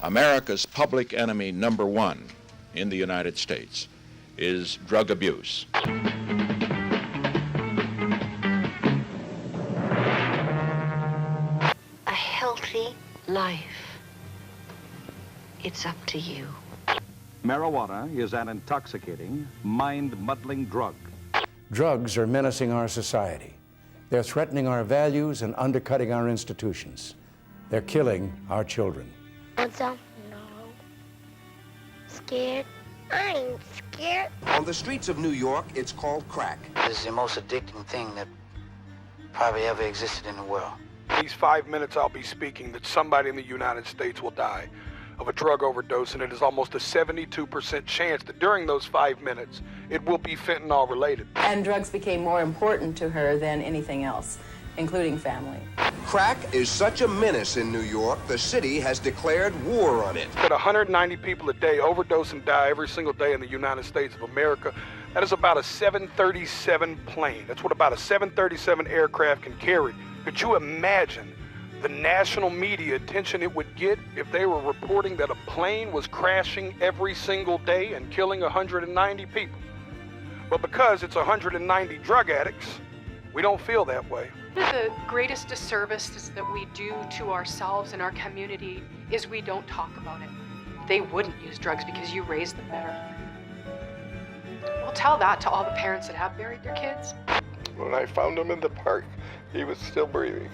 America's public enemy number one in the United States is drug abuse. A healthy life. It's up to you. Marijuana is an intoxicating, mind-muddling drug. Drugs are menacing our society. They're threatening our values and undercutting our institutions. They're killing our children. No. Scared? I ain't scared. On the streets of New York, it's called crack. This is the most addicting thing that probably ever existed in the world. These 5 minutes I'll be speaking that somebody in the United States will die of a drug overdose, and it is almost a 72% chance that during those 5 minutes it will be fentanyl related. And drugs became more important to her than anything else, including family. Crack is such a menace in New York, the city has declared war on it. That 190 people a day overdose and die every single day in the United States of America. That is about a 737 plane. That's what about a 737 aircraft can carry. Could you imagine the national media attention it would get if they were reporting that a plane was crashing every single day and killing 190 people? But because it's 190 drug addicts, we don't feel that way. The greatest disservice that we do to ourselves and our community is we don't talk about it. They wouldn't use drugs because you raised them better. Well, tell that to all the parents that have buried their kids. When I found him in the park, he was still breathing.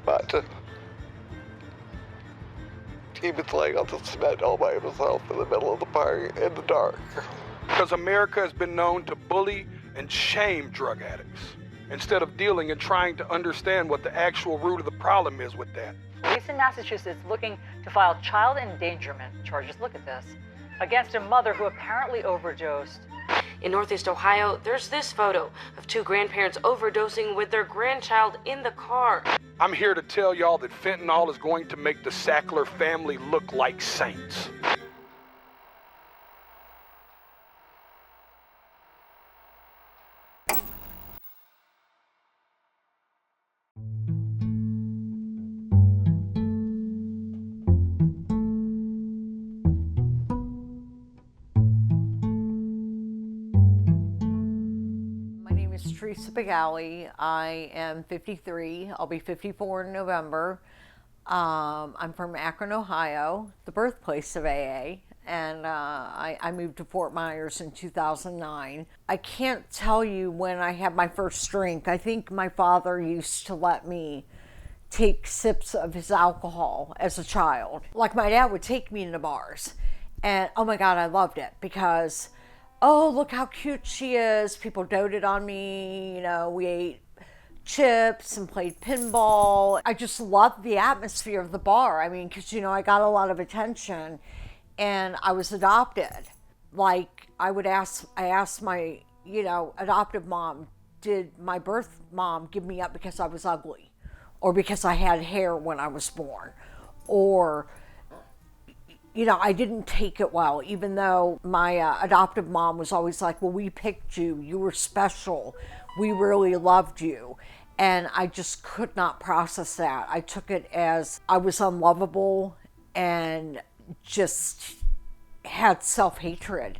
But he was laying on the cement all by himself in the middle of the park in the dark. Because America has been known to bully and shame drug addicts instead of dealing and trying to understand what the actual root of the problem is with that. Police in Massachusetts looking to file child endangerment charges, look at this, against a mother who apparently overdosed. In Northeast Ohio, there's this photo of two grandparents overdosing with their grandchild in the car. I'm here to tell y'all that fentanyl is going to make the Sackler family look like saints. Teresa. I am 53. I'll be 54 in November. I'm from Akron, Ohio, the birthplace of AA, and I moved to Fort Myers in 2009. I can't tell you when I had my first drink. I think my father used to let me take sips of his alcohol as a child. Like my dad would take me into bars, and oh my God, I loved it because oh, look how cute she is. People doted on me. You know, we ate chips and played pinball. I just loved the atmosphere of the bar. I mean, because, you know, I got a lot of attention and I was adopted. Like, I asked my, you know, adoptive mom, did my birth mom give me up because I was ugly? Or because I had hair when I was born? Or, you know, I didn't take it well, even though my adoptive mom was always like, well, we picked you, you were special, we really loved you. And I just could not process that. I took it as I was unlovable and just had self-hatred.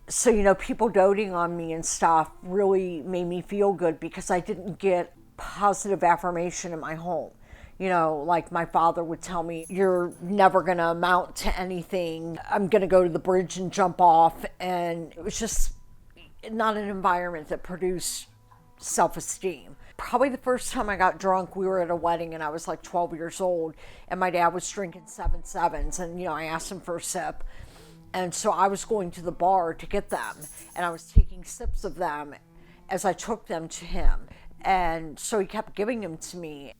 So, you know, people doting on me and stuff really made me feel good because I didn't get positive affirmation in my home. You know, like my father would tell me, you're never going to amount to anything. I'm going to go to the bridge and jump off. And it was just not an environment that produced self-esteem. Probably the first time I got drunk, we were at a wedding and I was like 12 years old and my dad was drinking 7-7s and, you know, I asked him for a sip. And so I was going to the bar to get them and I was taking sips of them as I took them to him. And so he kept giving them to me.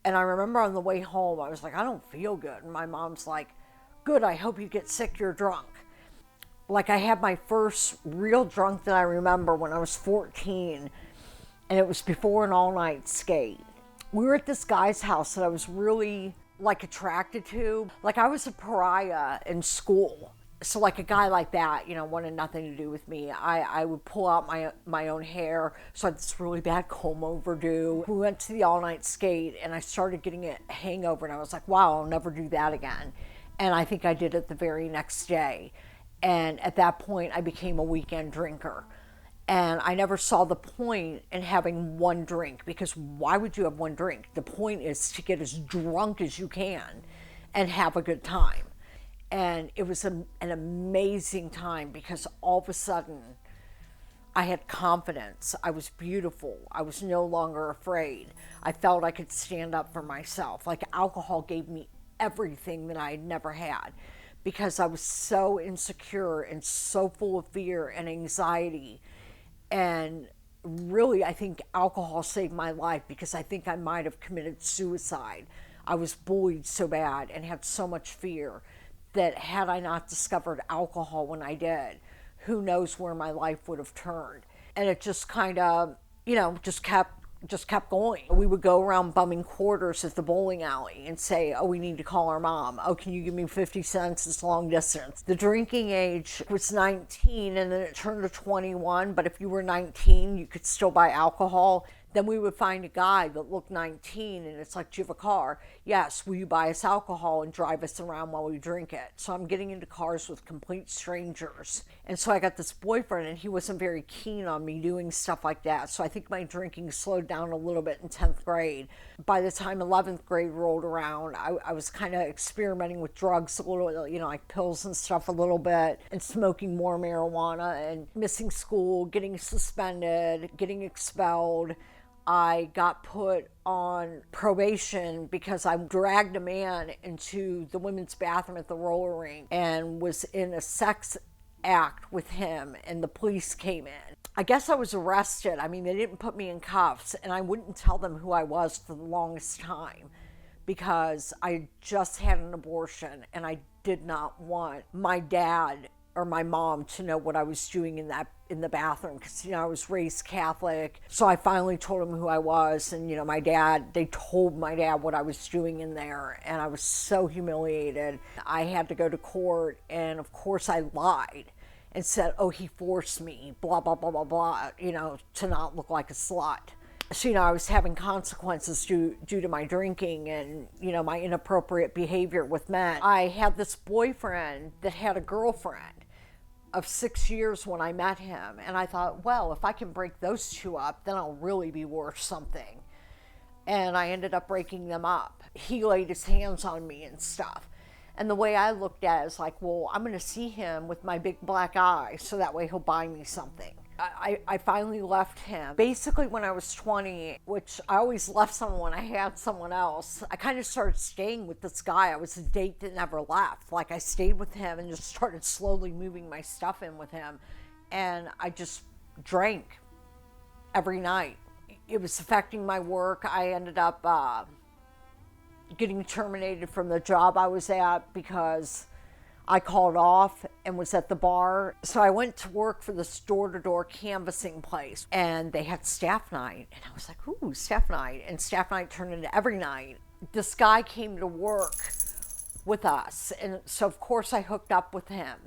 And I remember on the way home, I was like, I don't feel good. And my mom's like, good, I hope you get sick, you're drunk. Like I had my first real drunk that I remember when I was 14, and it was before an all-night skate. We were at this guy's house that I was really like attracted to. Like I was a pariah in school. So like a guy like that, you know, wanted nothing to do with me. I would pull out my own hair. So I had this really bad comb overdue. We went to the all-night skate and I started getting a hangover and I was like, wow, I'll never do that again. And I think I did it the very next day. And at that point, I became a weekend drinker. And I never saw the point in having one drink, because why would you have one drink? The point is to get as drunk as you can and have a good time. And it was an amazing time, because all of a sudden I had confidence. I was beautiful. I was no longer afraid. I felt I could stand up for myself. Like, alcohol gave me everything that I had never had, because I was so insecure and so full of fear and anxiety. And really, I think alcohol saved my life, because I think I might have committed suicide. I was bullied so bad and had so much fear that had I not discovered alcohol when I did, who knows where my life would have turned. And it just kind of, just kept going. We would go around bumming quarters at the bowling alley and say, oh, we need to call our mom. Oh, can you give me 50 cents? It's long distance. The drinking age was 19, and then it turned to 21. But if you were 19, you could still buy alcohol. Then we would find a guy that looked 19, and it's like, do you have a car? Yes. Will you buy us alcohol and drive us around while we drink it? So I'm getting into cars with complete strangers. And so I got this boyfriend, and he wasn't very keen on me doing stuff like that. So I think my drinking slowed down a little bit in 10th grade. By the time 11th grade rolled around, I was kind of experimenting with drugs a little, like pills and stuff a little bit, and smoking more marijuana, and missing school, getting suspended, getting expelled. I got put on probation because I dragged a man into the women's bathroom at the roller rink and was in a sex act with him, and the police came in. I guess I was arrested. I mean, they didn't put me in cuffs, and I wouldn't tell them who I was for the longest time, because I just had an abortion, and I did not want my dad or my mom to know what I was doing in the bathroom, because I was raised Catholic. So I finally told them who I was, and they told my dad what I was doing in there, and I was so humiliated. I had to go to court, and of course I lied and said, oh, he forced me, blah, blah, blah, blah, blah, to not look like a slut. So, I was having consequences due to my drinking and, my inappropriate behavior with men. I had this boyfriend that had a girlfriend of 6 years when I met him. And I thought, well, if I can break those two up, then I'll really be worth something. And I ended up breaking them up. He laid his hands on me and stuff. And the way I looked at it is like, well, I'm going to see him with my big black eye, so that way he'll buy me something. I finally left him. Basically, when I was 20, which I always left someone when I had someone else, I kind of started staying with this guy. I was a date that never left. Like, I stayed with him and just started slowly moving my stuff in with him. And I just drank every night. It was affecting my work. I ended up getting terminated from the job I was at because I called off and was at the bar. So I went to work for this door-to-door canvassing place, and they had staff night. And I was like, ooh, staff night. And staff night turned into every night. This guy came to work with us. And so, of course, I hooked up with him.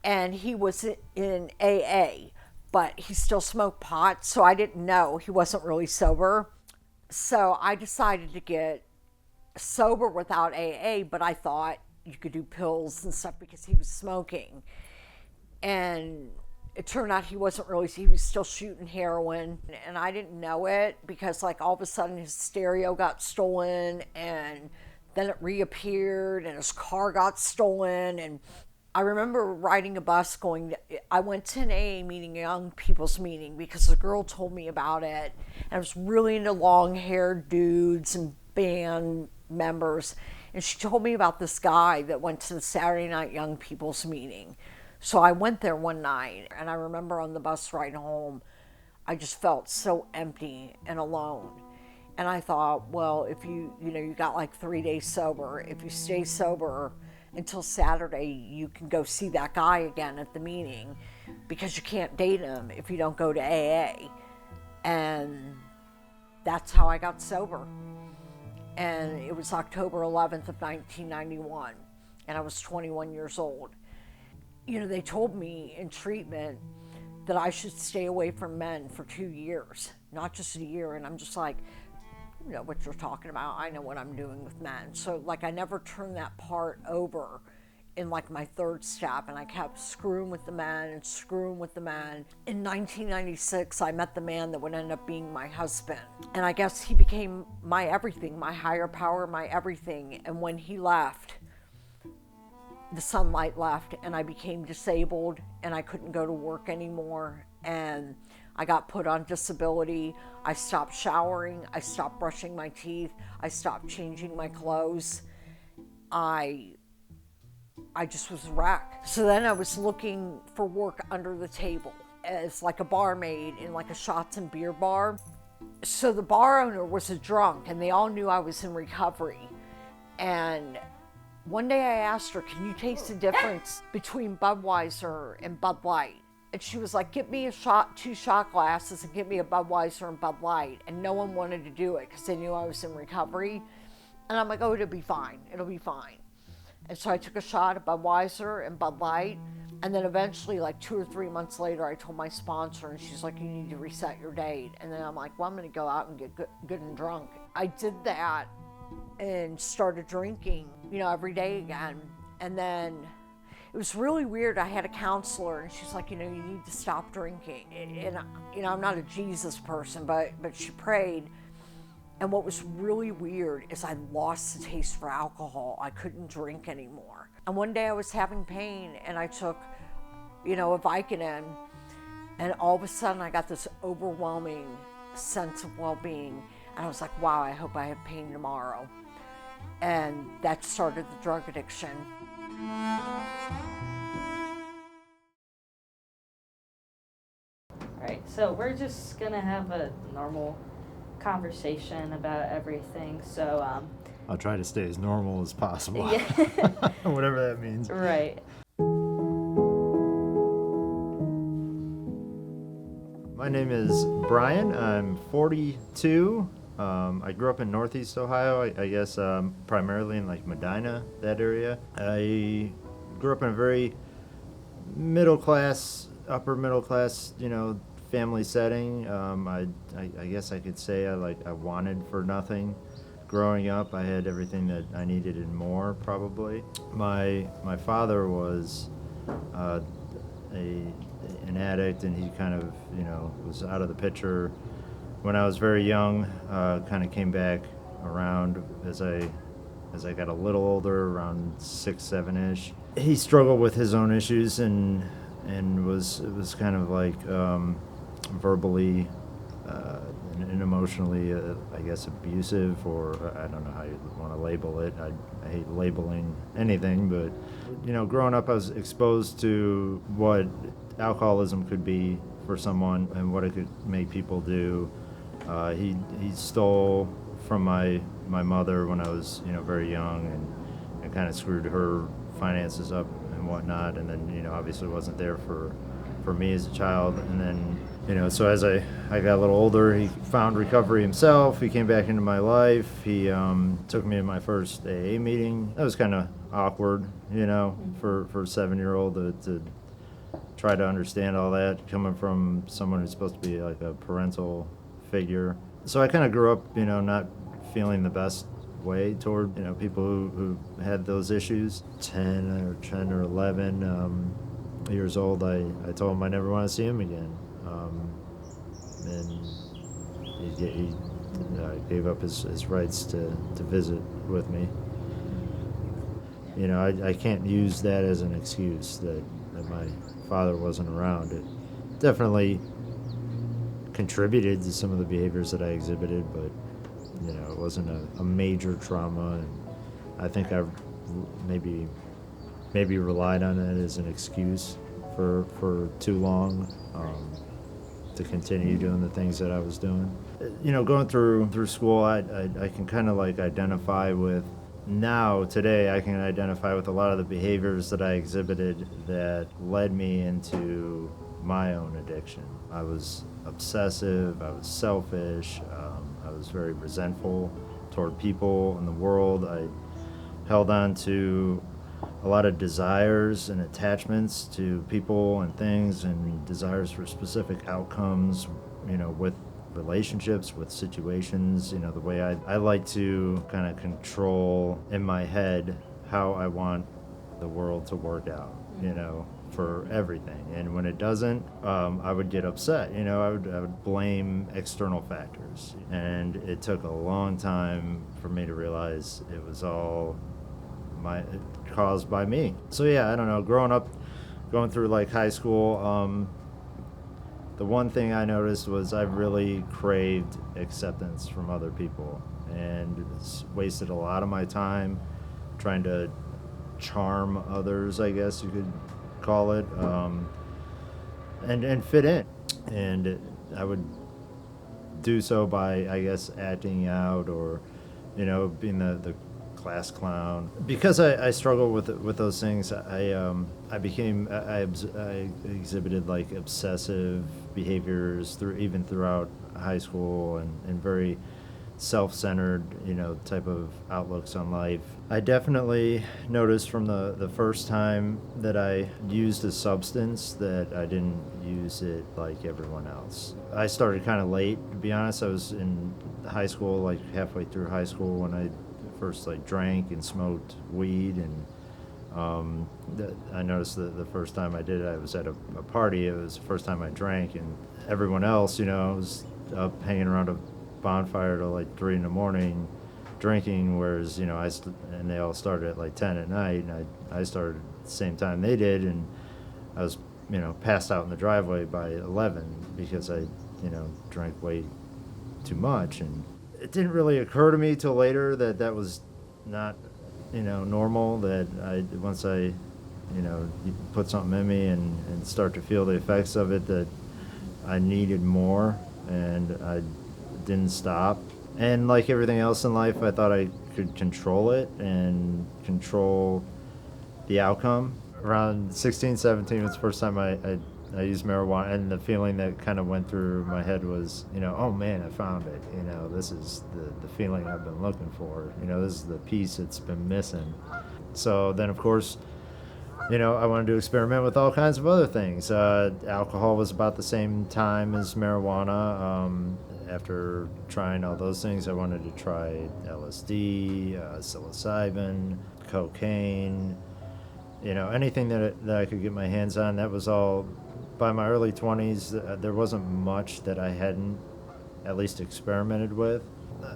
And he was in AA, but he still smoked pot. So I didn't know he wasn't really sober. So I decided to get sober without AA, but I thought you could do pills and stuff because he was smoking. And it turned out he wasn't really, he was still shooting heroin. And I didn't know it because, like, all of a sudden his stereo got stolen, and then it reappeared, and his car got stolen. And I remember riding a bus I went to an AA meeting, a young people's meeting, because the girl told me about it. And I was really into long-haired dudes and band members. And she told me about this guy that went to the Saturday night young people's meeting. So I went there one night, and I remember on the bus ride home, I just felt so empty and alone. And I thought, well, if you got like 3 days sober, if you stay sober until Saturday, you can go see that guy again at the meeting, because you can't date him if you don't go to AA. And that's how I got sober. And it was October 11th of 1991, and I was 21 years old. They told me in treatment that I should stay away from men for 2 years, not just a year. And I'm just like, know what you're talking about. I know what I'm doing with men. So like I never turned that part over in like my third step, and I kept screwing with the men and screwing with the men. In 1996, I met the man that would end up being my husband. And I guess he became my everything, my higher power, my everything. And when he left, the sunlight left, and I became disabled, and I couldn't go to work anymore. And I got put on disability. I stopped showering. I stopped brushing my teeth. I stopped changing my clothes. I just was wrecked. So then I was looking for work under the table as like a barmaid in like a shots and beer bar. So the bar owner was a drunk, and they all knew I was in recovery. And one day I asked her, can you taste the difference between Budweiser and Bud Light? And she was like, get me a shot, 2 shot glasses, and get me a Budweiser and Bud Light. And no one wanted to do it because they knew I was in recovery. And I'm like, oh, it'll be fine. It'll be fine. And so I took a shot of Budweiser and Bud Light. And then eventually, like 2 or 3 months later, I told my sponsor, and she's like, you need to reset your date. And then I'm like, well, I'm going to go out and get good and drunk. I did that and started drinking, every day again. And then it was really weird. I had a counselor, and she's like, you need to stop drinking. And I'm not a Jesus person, but she prayed. And what was really weird is I lost the taste for alcohol. I couldn't drink anymore. And one day I was having pain, and I took, a Vicodin, and all of a sudden I got this overwhelming sense of well-being. And I was like, wow, I hope I have pain tomorrow. And that started the drug addiction. All right, so we're just gonna have a normal conversation about everything. So I'll try to stay as normal as possible. Yeah. Whatever that means. Right. My name is Brian. I'm 42. I grew up in Northeast Ohio, I guess primarily in like Medina, that area. I grew up in a very middle class, upper middle class, family setting. I guess I could say I wanted for nothing. Growing up, I had everything that I needed and more, probably. My father was an addict, and he kind of, was out of the picture when I was very young. Kind of came back around as I got a little older, around 6, 7-ish. He struggled with his own issues and was kind of like verbally and emotionally, I guess, abusive, or I don't know how you want to label it. I hate labeling anything, but growing up, I was exposed to what alcoholism could be for someone and what it could make people do. He stole from my mother when I was very young, and kind of screwed her finances up and whatnot, and then obviously wasn't there for me as a child. And then so as I got a little older, he found recovery himself. He came back into my life. He took me to my first AA meeting. That was kind of awkward, for a 7-year-old to try to understand all that, coming from someone who's supposed to be like a parental figure. So I kind of grew up, not feeling the best way toward, people who had those issues. 10 or 11 years old, I told him I never want to see him again. And he gave up his rights to visit with me. I can't use that as an excuse that my father wasn't around. It definitely contributed to some of the behaviors that I exhibited, but it wasn't a major trauma, and I think I maybe relied on it as an excuse for too long to continue doing the things that I was doing. Going through school, I can kind of like identify with, now today I can identify with a lot of the behaviors that I exhibited that led me into my own addiction. I was obsessive, I was selfish, I was very resentful toward people in the world. I held on to a lot of desires and attachments to people and things, and desires for specific outcomes, with relationships, with situations, you know, the way I like to kind of control in my head how I want the world to work out, you know, for everything. And when it doesn't, I would get upset, you know, I would blame external factors. And it took a long time for me to realize it was all caused by me. So yeah, I don't know, growing up, going through like high school, the one thing I noticed was I really craved acceptance from other people, and wasted a lot of my time trying to charm others, I guess you could call it, and fit in. And I would do so by, I guess, acting out, or, you know, being the class clown. Because I struggle with those things, I exhibited like obsessive behaviors throughout high school, and very self-centered, you know, type of outlooks on life. I definitely noticed from the first time that I used a substance that I didn't use it like everyone else. I started kind of late, to be honest. I was in high school, like halfway through high school, when I first like drank and smoked weed. And I noticed that the first time I did it, I was at a party. It was the first time I drank, and everyone else, you know, was up hanging around a bonfire till like 3 a.m. drinking, whereas, you know, and they all started at like 10 at night, and I started at the same time they did, and I was, you know, passed out in the driveway by 11 because I, you know, drank way too much. And it didn't really occur to me till later that that was not, you know, normal, that once I, you know, put something in me and start to feel the effects of it, that I needed more, and I didn't stop. And like everything else in life, I thought I could control it and control the outcome. Around 16, 17 was the first time I used marijuana, and the feeling that kind of went through my head was, you know, oh man, I found it. You know, this is the feeling I've been looking for. You know, this is the piece that's been missing. So then, of course, you know, I wanted to experiment with all kinds of other things. Alcohol was about the same time as marijuana. After trying all those things, I wanted to try LSD, psilocybin, cocaine, you know, anything that I could get my hands on. That was all. By my early 20s, there wasn't much that I hadn't at least experimented with.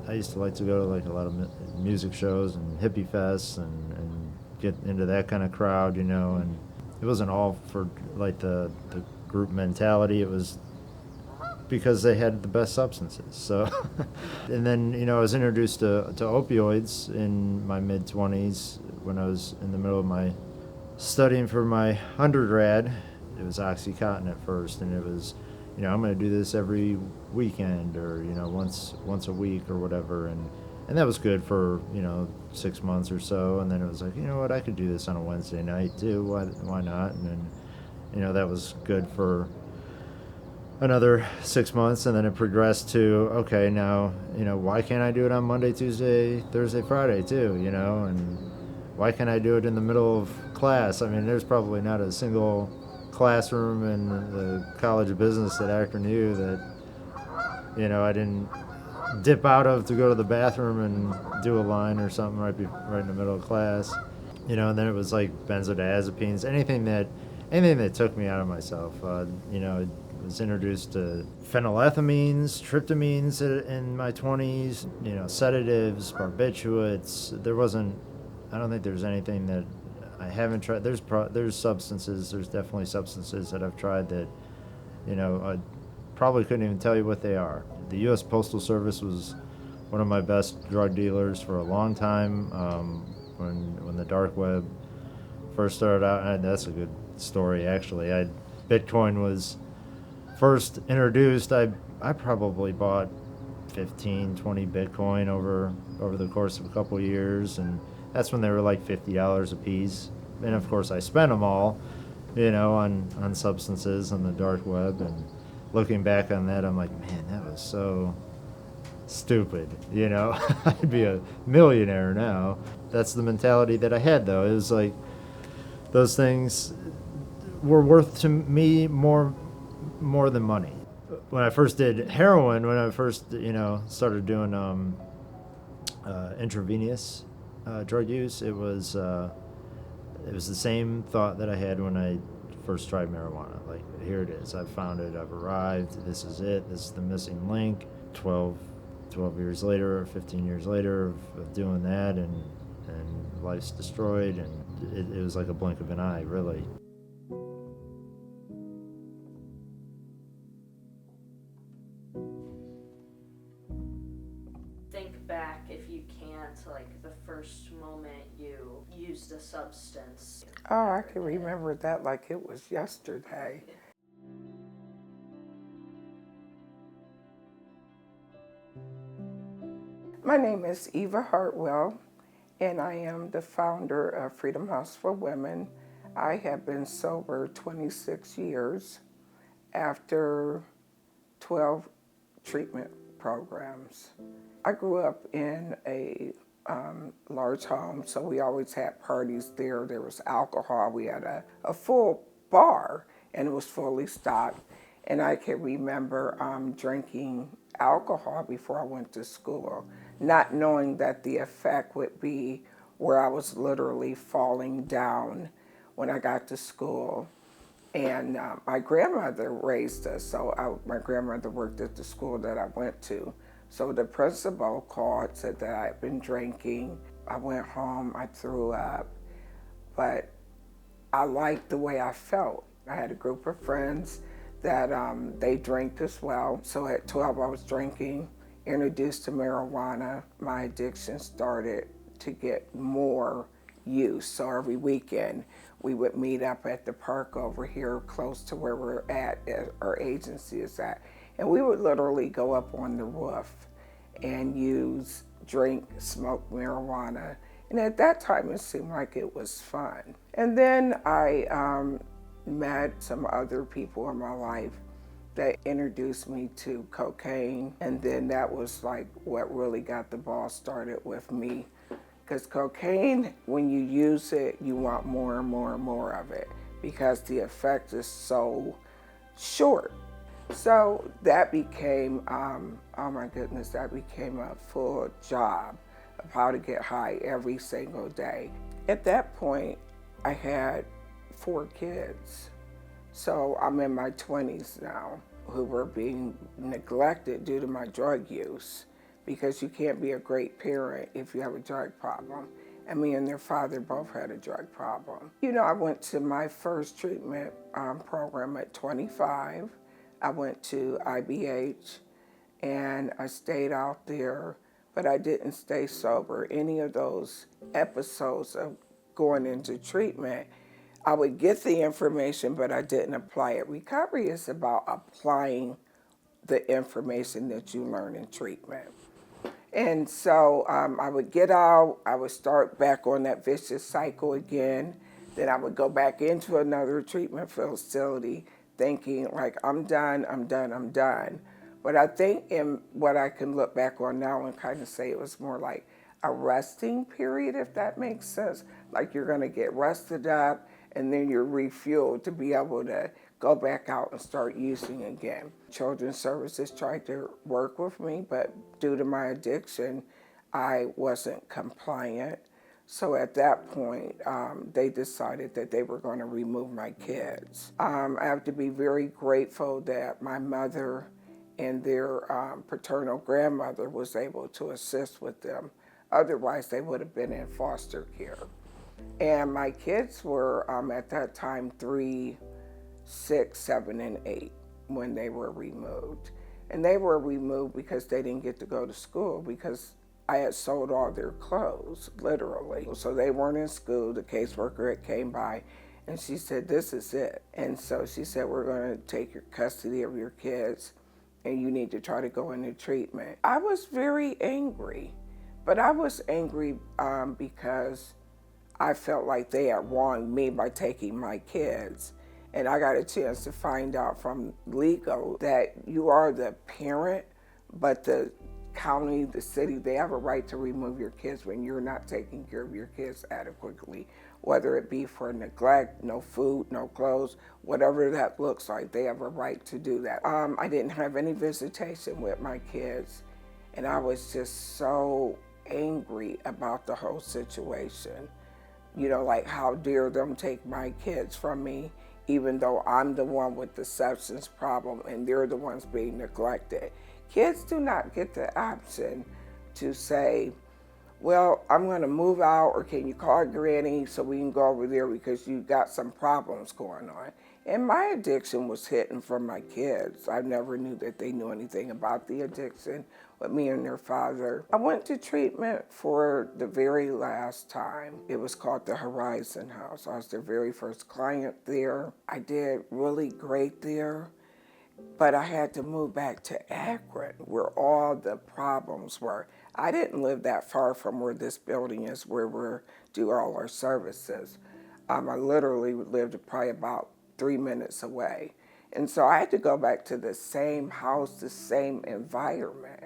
I used to like to go to like a lot of music shows and hippie fests and get into that kind of crowd, you know, and it wasn't all for like the group mentality. It was because they had the best substances. So, and then, you know, I was introduced to opioids in my mid-20s when I was in the middle of my studying for my undergrad. It was OxyContin at first, and it was, you know, I'm going to do this every weekend, or, you know, once a week or whatever, and that was good for, you know, 6 months or so. And then it was like, you know what, I could do this on a Wednesday night too. Why not? And then, you know, that was good for another 6 months, and then it progressed to, okay, now, you know, why can't I do it on Monday, Tuesday, Thursday, Friday too, you know, and why can't I do it in the middle of class? I mean, there's probably not a single classroom in the College of Business at Akron U that, you know, I didn't dip out of to go to the bathroom and do a line or something right in the middle of class, you know. And then it was like benzodiazepines, anything that took me out of myself. You know, I was introduced to phenylethylamines, tryptamines in my 20s, you know, sedatives, barbiturates. I don't think there's anything that I haven't tried. There's substances, there's definitely substances that I've tried that, you know, I probably couldn't even tell you what they are. The U.S. Postal Service was one of my best drug dealers for a long time, when the dark web first started out. And that's a good story, actually. Bitcoin was first introduced. I probably bought 15, 20 Bitcoin over the course of a couple of years, and that's when they were like $50 a piece. And of course I spent them all, you know, on substances on the dark web. And looking back on that, I'm like, man, that was so stupid, you know. I'd be a millionaire now. That's the mentality that I had, though. It was like those things were worth to me more than money. when I first did heroin, when I first, started doing intravenous drug use, it was the same thought that I had when I first tried marijuana. Like, here it is. I've found it. I've arrived. This is it. This is the missing link. 12 years later, 15 years later of doing that, and life's destroyed, and it was like a blink of an eye, really. Think back, if you can, to like the first moment you used a substance. Oh, I can remember that like it was yesterday. My name is Eva Hartwell, and I am the founder of Freedom House for Women. I have been sober 26 years after 12 treatment programs. I grew up in a large home, so we always had parties there. There was alcohol. We had a full bar, and it was fully stocked. And I can remember drinking alcohol before I went to school, not knowing that the effect would be where I was literally falling down when I got to school. And my grandmother raised us, so my grandmother worked at the school that I went to. So the principal called, said that I had been drinking. I went home, I threw up, but I liked the way I felt. I had a group of friends that they drank as well. So at 12 I was drinking, introduced to marijuana. My addiction started to get more use. So every weekend we would meet up at the park over here close to where we're at, our agency is at. And we would literally go up on the roof and drink, smoke marijuana. And at that time it seemed like it was fun. And then I met some other people in my life that introduced me to cocaine, and then that was like what really got the ball started with me. Because cocaine, when you use it, you want more and more and more of it because the effect is so short. So that became, oh my goodness, that became a full job of how to get high every single day. At that point, I had 4 kids. So I'm in my 20s now, who were being neglected due to my drug use, because you can't be a great parent if you have a drug problem. And me and their father both had a drug problem. I went to my first treatment program at 25. I went to IBH and I stayed out there, but I didn't stay sober. Any of those episodes of going into treatment, I would get the information, but I didn't apply it. Recovery is about applying the information that you learn in treatment. And so I would get out, I would start back on that vicious cycle again. Then I would go back into another treatment facility thinking like, I'm done. But I think in what I can look back on now and kind of say it was more like a resting period, if that makes sense. Like you're gonna get rested up and then you're refueled to be able to go back out and start using again. Children's Services tried to work with me, but due to my addiction, I wasn't compliant. So at that point, they decided that they were going to remove my kids. I have to be very grateful that my mother and their paternal grandmother was able to assist with them. Otherwise, they would have been in foster care. And my kids were, at that time, 3, 6, 7, and 8 when they were removed. And they were removed because they didn't get to go to school because I had sold all their clothes, literally. So they weren't in school. The caseworker came by and she said, this is it. And so she said, we're going to take your custody of your kids and you need to try to go into treatment. I was very angry, but I was angry because I felt like they had wronged me by taking my kids. And I got a chance to find out from legal that you are the parent, but the county, the city, they have a right to remove your kids when you're not taking care of your kids adequately, whether it be for neglect, no food, no clothes, whatever that looks like, they have a right to do that. I didn't have any visitation with my kids, and I was just so angry about the whole situation. You know, like, how dare them take my kids from me, even though I'm the one with the substance problem and they're the ones being neglected. Kids do not get the option to say, well, I'm going to move out, or can you call Granny so we can go over there because you got some problems going on. And my addiction was hidden from my kids. I never knew that they knew anything about the addiction with me and their father. I went to treatment for the very last time. It was called the Horizon House. I was their very first client there. I did really great there. But I had to move back to Akron, where all the problems were. I didn't live that far from where this building is, where we do all our services. I literally lived probably about 3 minutes away. And so I had to go back to the same house, the same environment.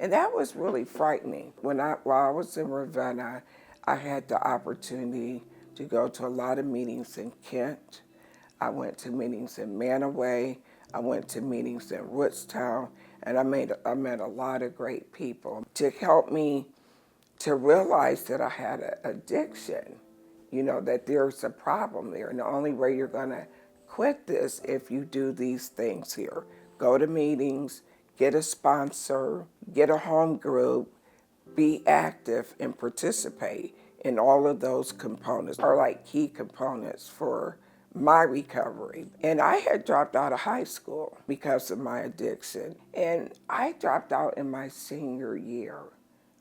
And that was really frightening. While I was in Ravenna, I had the opportunity to go to a lot of meetings in Kent. I went to meetings in Manaway. I went to meetings in Woodstown, and I met a lot of great people to help me to realize that I had an addiction, you know, that there's a problem there. And the only way you're going to quit this if you do these things here. Go to meetings, get a sponsor, get a home group, be active and participate in all of those components are like key components for my recovery. And I had dropped out of high school because of my addiction. And I dropped out in my senior year.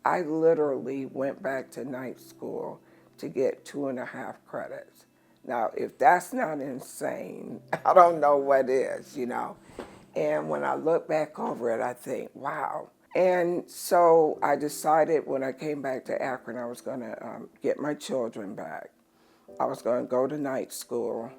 I literally went back to night school to get 2.5 credits. Now, if that's not insane, I don't know what is, you know. And when I look back over it, I think, wow. And so I decided when I came back to Akron, I was going to get my children back. I was going to go to night school,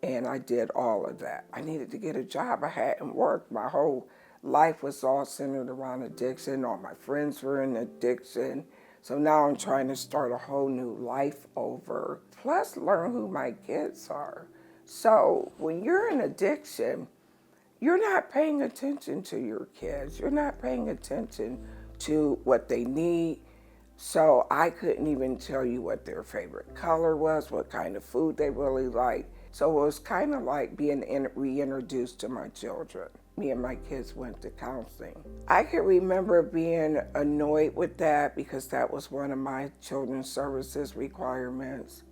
and I did all of that. I needed to get a job. I hadn't worked. My whole life was all centered around addiction. All my friends were in addiction. So now I'm trying to start a whole new life over, plus learn who my kids are. So when you're in addiction, you're not paying attention to your kids. You're not paying attention to what they need. So I couldn't even tell you what their favorite color was, what kind of food they really liked. So it was kind of like being reintroduced to my children. Me and my kids went to counseling. I can remember being annoyed with that because that was one of my children's services requirements.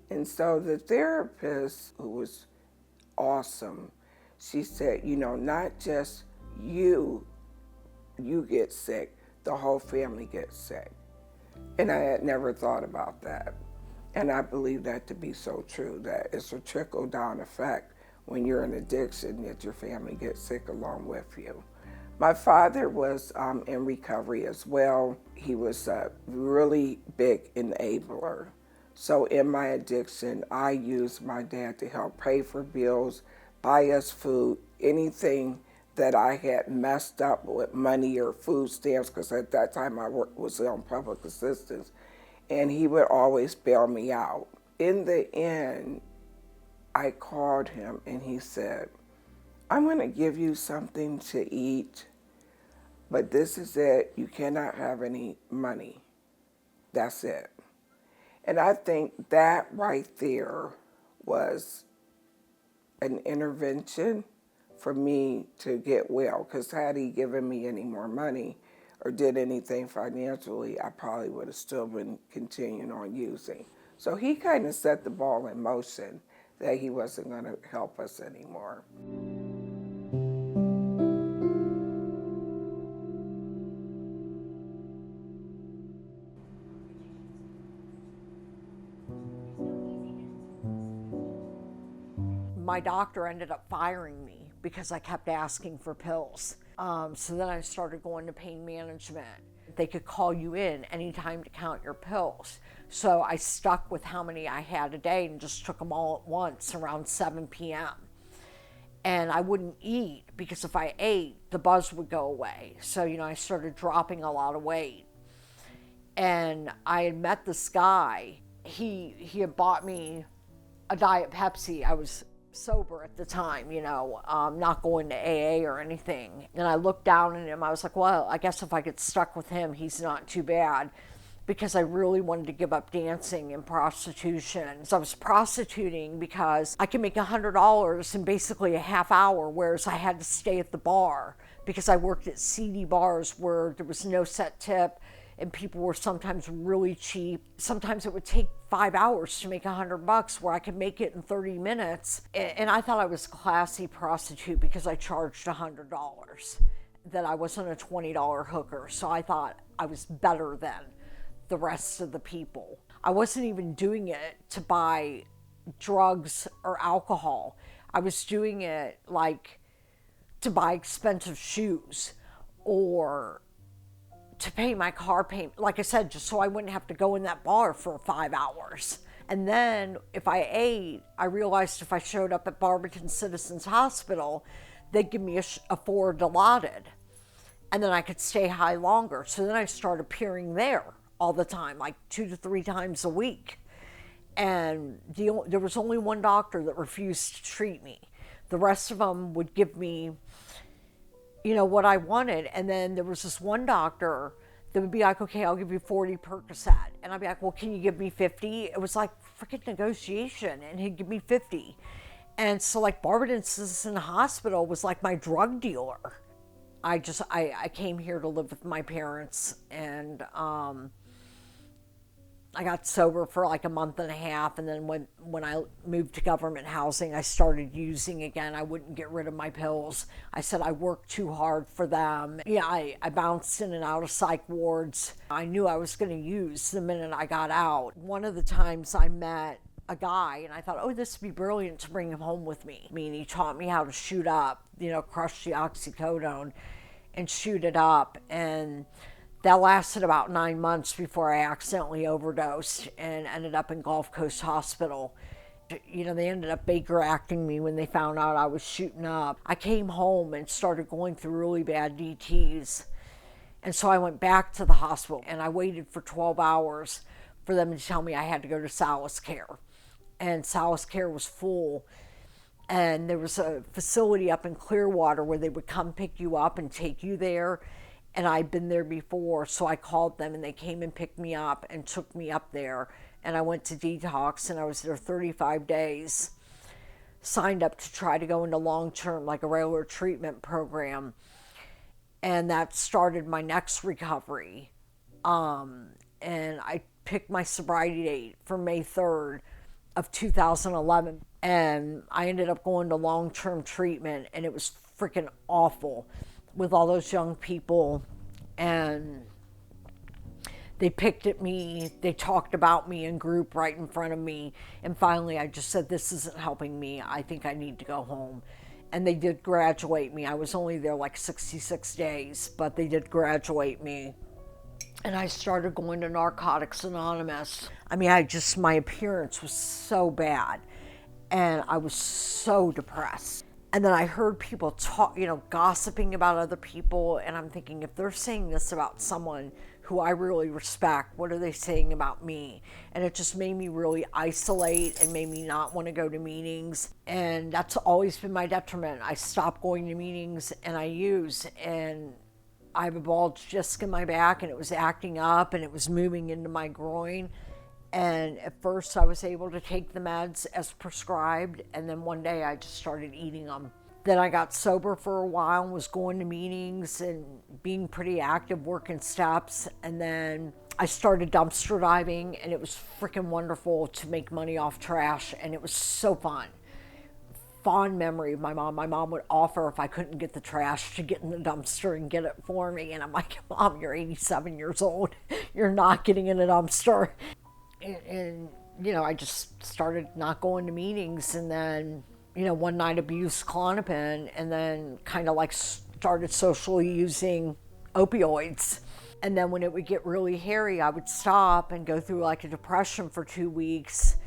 And so the therapist, who was awesome, she said, you know, not just you get sick, the whole family gets sick. And I had never thought about that. And I believe that to be so true, that it's a trickle-down effect when you're in addiction that your family gets sick along with you. My father was in recovery as well. He was a really big enabler. So in my addiction, I used my dad to help pay for bills, buy us food, anything that I had messed up with money or food stamps, because at that time I was on public assistance, and he would always bail me out. In the end, I called him and he said, I'm going to give you something to eat, but this is it. You cannot have any money. That's it. And I think that right there was an intervention for me to get well, because had he given me any more money or did anything financially, I probably would have still been continuing on using. So he kind of set the ball in motion that he wasn't going to help us anymore. My doctor ended up firing me because I kept asking for pills. So then I started going to pain management. They could call you in anytime to count your pills. So I stuck with how many I had a day and just took them all at once around 7 p.m. And I wouldn't eat because if I ate, the buzz would go away. So, I started dropping a lot of weight. And I had met this guy. He had bought me a Diet Pepsi. I was sober at the time, not going to AA or anything. And I looked down at him. I was like, well, I guess if I get stuck with him, he's not too bad. Because I really wanted to give up dancing and prostitution. So I was prostituting because I could make $100 in basically a half hour, whereas I had to stay at the bar because I worked at seedy bars where there was no set tip and people were sometimes really cheap. Sometimes it would take 5 hours to make $100 where I could make it in 30 minutes. And I thought I was a classy prostitute because I charged $100, that I wasn't a $20 hooker. So I thought I was better than the rest of the people. I wasn't even doing it to buy drugs or alcohol. I was doing it like to buy expensive shoes or to pay my car payment. Like I said, just so I wouldn't have to go in that bar for 5 hours. And then if I ate, I realized if I showed up at Barberton Citizens Hospital, they'd give me a Ford Dilaudid. And then I could stay high longer. So then I started appearing there all the time, like 2 to 3 times a week. And there was only one doctor that refused to treat me. The rest of them would give me, what I wanted. And then there was this one doctor that would be like, okay, I'll give you 40 Percocet. And I'd be like, well, can you give me 50? It was like freaking negotiation, and he'd give me 50. And so like Barberton Citizen Hospital was like my drug dealer. I came here to live with my parents, and I got sober for like a month and a half, and then when I moved to government housing, I started using again. I wouldn't get rid of my pills. I said I worked too hard for them. Yeah, I bounced in and out of psych wards. I knew I was going to use the minute I got out. One of the times I met a guy, and I thought, oh, this would be brilliant to bring him home with me. I mean, he taught me how to shoot up, crush the oxycodone and shoot it up, and that lasted about 9 months before I accidentally overdosed and ended up in Gulf Coast Hospital. They ended up Baker acting me when they found out I was shooting up. I came home and started going through really bad DTs. And so I went back to the hospital, and I waited for 12 hours for them to tell me I had to go to Solace Care. And Solace Care was full. And there was a facility up in Clearwater where they would come pick you up and take you there. And I'd been there before, so I called them, and they came and picked me up and took me up there. And I went to detox, and I was there 35 days, signed up to try to go into long-term, like a regular treatment program. And that started my next recovery. And I picked my sobriety date for May 3rd of 2011. And I ended up going to long-term treatment, and it was freaking awful with all those young people, and they picked at me, they talked about me in group right in front of me, and finally I just said, this isn't helping me, I think I need to go home. And they did graduate me. I was only there like 66 days, but they did graduate me. And I started going to Narcotics Anonymous. I mean, my appearance was so bad, and I was so depressed. And then I heard people talk, gossiping about other people. And I'm thinking, if they're saying this about someone who I really respect, what are they saying about me? And it just made me really isolate and made me not want to go to meetings. And that's always been my detriment. I stopped going to meetings, and I use, and I have a bulged disc in my back, and it was acting up, and it was moving into my groin. And at first I was able to take the meds as prescribed, and then one day I just started eating them. Then I got sober for a while and was going to meetings and being pretty active, working steps. And then I started dumpster diving, and it was freaking wonderful to make money off trash, and it was so fun. Fond memory of my mom. My mom would offer, if I couldn't get the trash, to get in the dumpster and get it for me. And I'm like, Mom, you're 87 years old. You're not getting in a dumpster. And I just started not going to meetings, and then, one night abused Klonopin, and then kind of like started socially using opioids. And then when it would get really hairy, I would stop and go through like a depression for 2 weeks,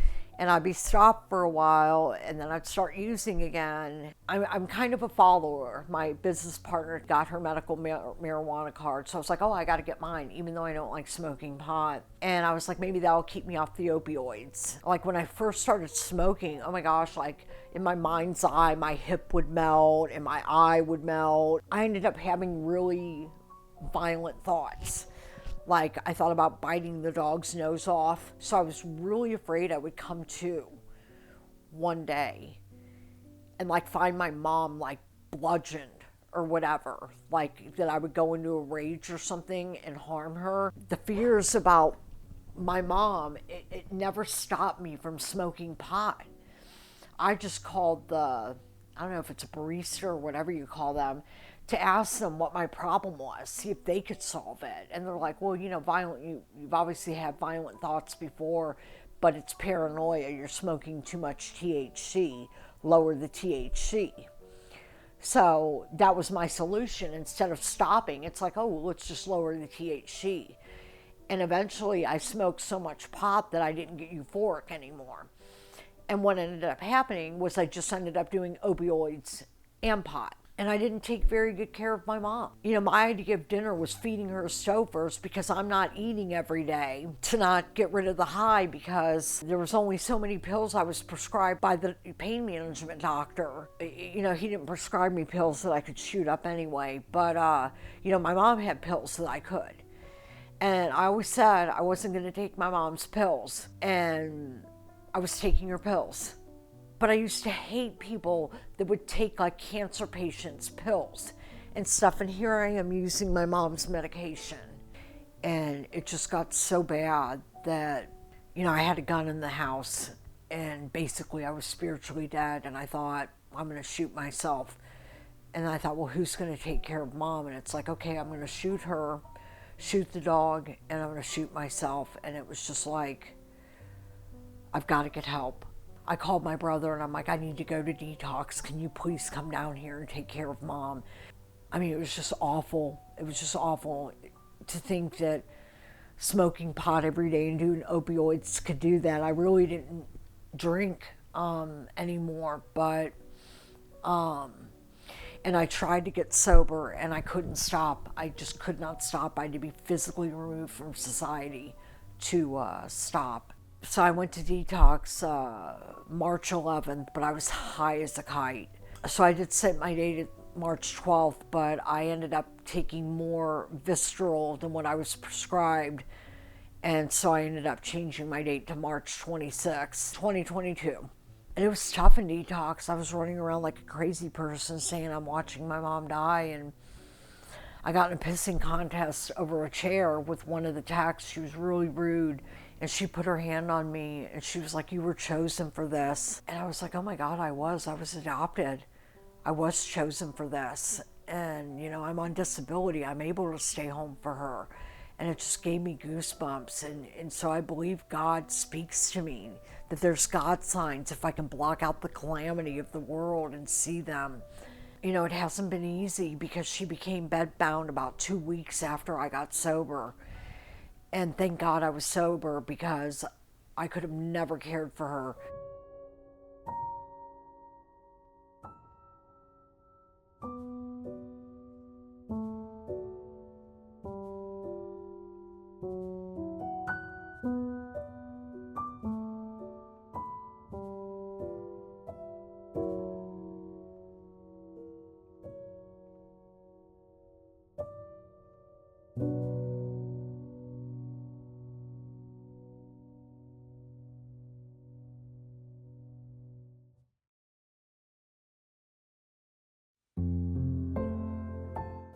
and I'd be stopped for a while, and then I'd start using again. I'm kind of a follower. My business partner got her medical marijuana card, so I was like, oh, I got to get mine, even though I don't like smoking pot. And I was like, maybe that'll keep me off the opioids. Like when I first started smoking, oh my gosh, like in my mind's eye, my hip would melt and my eye would melt. I ended up having really violent thoughts. Like I thought about biting the dog's nose off. So I was really afraid I would come to one day and like find my mom like bludgeoned or whatever, like that I would go into a rage or something and harm her. The fears about my mom, it never stopped me from smoking pot. I just called the, I don't know if it's a barista or whatever you call them, to ask them what my problem was, see if they could solve it. And they're like, well, you know, you've obviously had violent thoughts before, but it's paranoia. You're smoking too much THC. Lower the THC. So that was my solution. Instead of stopping, it's like, oh, let's just lower the THC. And eventually I smoked so much pot that I didn't get euphoric anymore. And what ended up happening was I just ended up doing opioids and pot. And I didn't take very good care of my mom. You know, my idea of dinner was feeding her Stouffer's because I'm not eating every day, to not get rid of the high, because there was only so many pills I was prescribed by the pain management doctor. You know, he didn't prescribe me pills that I could shoot up anyway, but you know, my mom had pills that I could. And I always said I wasn't gonna take my mom's pills, and I was taking her pills. But I used to hate people that would take like cancer patients' pills and stuff. And here I am using my mom's medication. And it just got so bad that, you know, I had a gun in the house and basically I was spiritually dead. And I thought, I'm going to shoot myself. And I thought, well, who's going to take care of mom? And it's like, okay, I'm going to shoot her, shoot the dog, and I'm going to shoot myself. And it was just like, I've got to get help. I called my brother and I'm like, I need to go to detox. Can you please come down here and take care of mom? I mean, it was just awful. It was just awful to think that smoking pot every day and doing opioids could do that. I really didn't drink anymore, but, and I tried to get sober and I couldn't stop. I just could not stop. I had to be physically removed from society to stop. So I went to detox March 11th, but I was high as a kite. So I did set my date at March 12th, but I ended up taking more visceral than what I was prescribed. And so I ended up changing my date to March 26, 2022. And it was tough in detox. I was running around like a crazy person saying I'm watching my mom die. And I got in a pissing contest over a chair with one of the techs. She was really rude. And she put her hand on me and she was like, you were chosen for this. And I was like, oh my God, I was adopted. I was chosen for this. And, you know, I'm on disability. I'm able to stay home for her. And it just gave me goosebumps. And so I believe God speaks to me, that there's God signs if I can block out the calamity of the world and see them. You know, it hasn't been easy because she became bedbound about 2 weeks after I got sober. And thank God I was sober because I could have never cared for her.